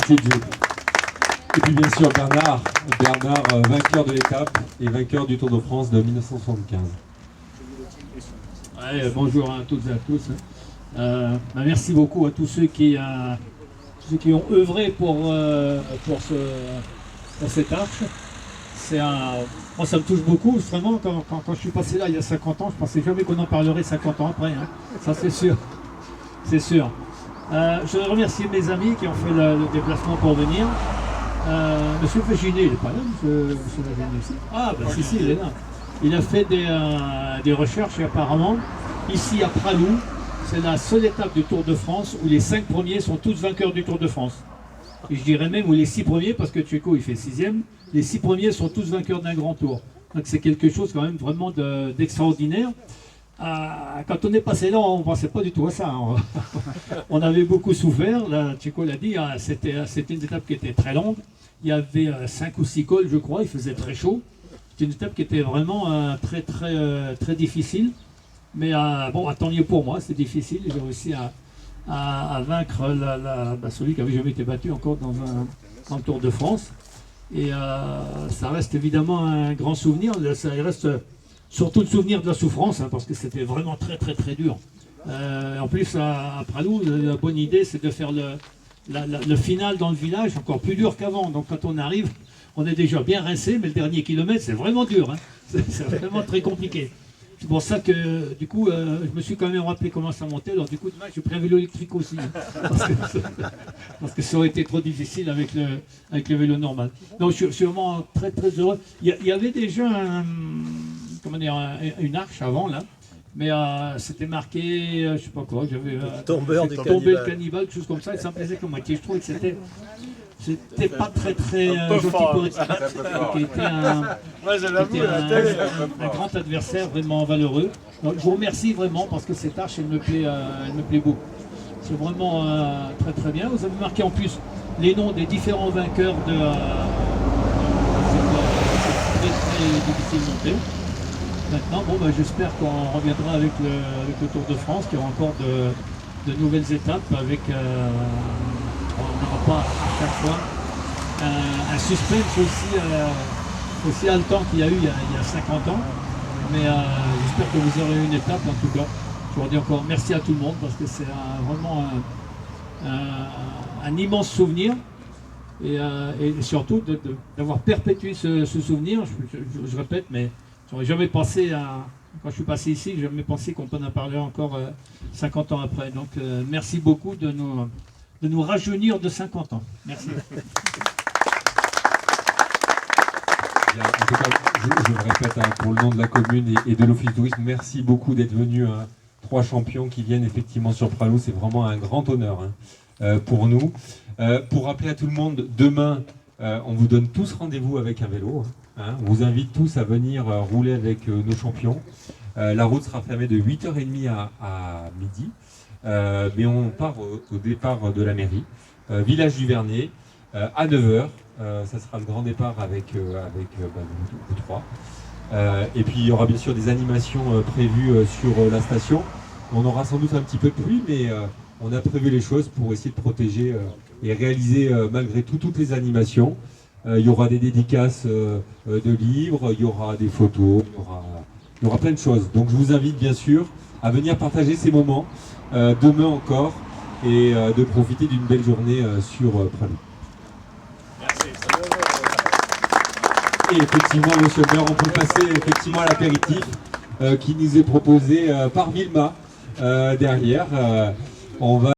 Merci Jude. Et puis bien sûr Bernard, vainqueur de l'étape et vainqueur du Tour de France de 1975. Ouais, bonjour à toutes et à tous. Merci beaucoup à tous ceux qui ont œuvré pour cette arche. Moi ça me touche beaucoup, vraiment, quand je suis passé là il y a 50 ans, je pensais jamais qu'on en parlerait 50 ans après, hein. Ça c'est sûr. C'est sûr. Je voudrais remercier mes amis qui ont fait le déplacement pour venir. Monsieur Féginet, il n'est pas là, monsieur Féginet aussi. Ah, ben si, il est là. Il a fait des recherches et apparemment, ici à Pralou, c'est la seule étape du Tour de France où les 5 premiers sont tous vainqueurs du Tour de France. Et je dirais même où les 6 premiers, parce que Tchéco il fait 6e, les 6 premiers sont tous vainqueurs d'un grand tour. Donc c'est quelque chose quand même vraiment d'extraordinaire. Quand on est passé là, on ne pensait pas du tout à ça. Hein. On avait beaucoup souffert, là, Tchéco l'a dit, c'était une étape qui était très longue. Il y avait 5 ou 6 cols, je crois, il faisait très chaud. C'était une étape qui était vraiment très difficile. Mais bon, tant mieux pour moi, c'est difficile. J'ai réussi à vaincre celui qui n'avait jamais été battu encore dans le Tour de France. Et ça reste évidemment un grand souvenir. Ça reste surtout le souvenir de la souffrance, hein, parce que c'était vraiment très dur. En plus, à Pralou, la bonne idée, c'est de faire le final dans le village, encore plus dur qu'avant. Donc quand on arrive, on est déjà bien rincé, mais le dernier kilomètre, c'est vraiment dur. Hein. C'est vraiment très compliqué. C'est pour ça que, du coup, je me suis quand même rappelé comment ça montait. Alors, du coup, demain, j'ai pris un vélo électrique aussi. Hein, parce que ça aurait été trop difficile avec le vélo normal. Donc, je suis vraiment très heureux. Il y avait déjà une arche avant, là. Mais c'était marqué, je sais pas quoi, j'avais tombé le cannibale, quelque chose comme ça. Et ça me plaisait comme moitié. Je trouvais que c'était pas très gentil pour être qui était un grand adversaire vraiment valeureux. Donc, je vous remercie vraiment parce que cette arche elle me plaît beaucoup. C'est vraiment très bien. Vous avez marqué en plus les noms des différents vainqueurs de cette très difficile montée. Maintenant, bon, j'espère qu'on reviendra avec le Tour de France, qu'il y aura encore de nouvelles étapes avec on n'aura pas à chaque fois un suspense aussi haletant qu'il y a eu il y a 50 ans. Mais j'espère que vous aurez une étape en tout cas. Je vous dis encore merci à tout le monde parce que c'est vraiment un immense souvenir. Et surtout d'avoir perpétué ce souvenir. Je répète, mais j'aurais jamais pensé quand je suis passé ici, j'ai jamais pensé qu'on peut en parler encore 50 ans après. Donc merci beaucoup de nous rajeunir de 50 ans. Merci. Bien, en tout cas, je le répète, hein, pour le nom de la commune et de l'Office du tourisme, merci beaucoup d'être venus. Hein, 3 champions qui viennent effectivement sur Pralou, c'est vraiment un grand honneur pour nous. Pour rappeler à tout le monde, demain, on vous donne tous rendez-vous avec un vélo. Hein, on vous invite tous à venir rouler avec nos champions. La route sera fermée de 8h30 à midi. Mais on part au départ de la mairie, village du Vernet, à 9h. Ça sera le grand départ avec vous 3. Et puis il y aura bien sûr des animations prévues sur la station. On aura sans doute un petit peu de pluie, mais on a prévu les choses pour essayer de protéger et réaliser malgré tout toutes les animations. Il y aura des dédicaces de livres, il y aura des photos, il y aura plein de choses. Donc je vous invite bien sûr à venir partager ces moments demain encore et de profiter d'une belle journée sur Pralou. Et effectivement, monsieur le maire, on peut passer effectivement à l'apéritif qui nous est proposé par Vilma derrière. On va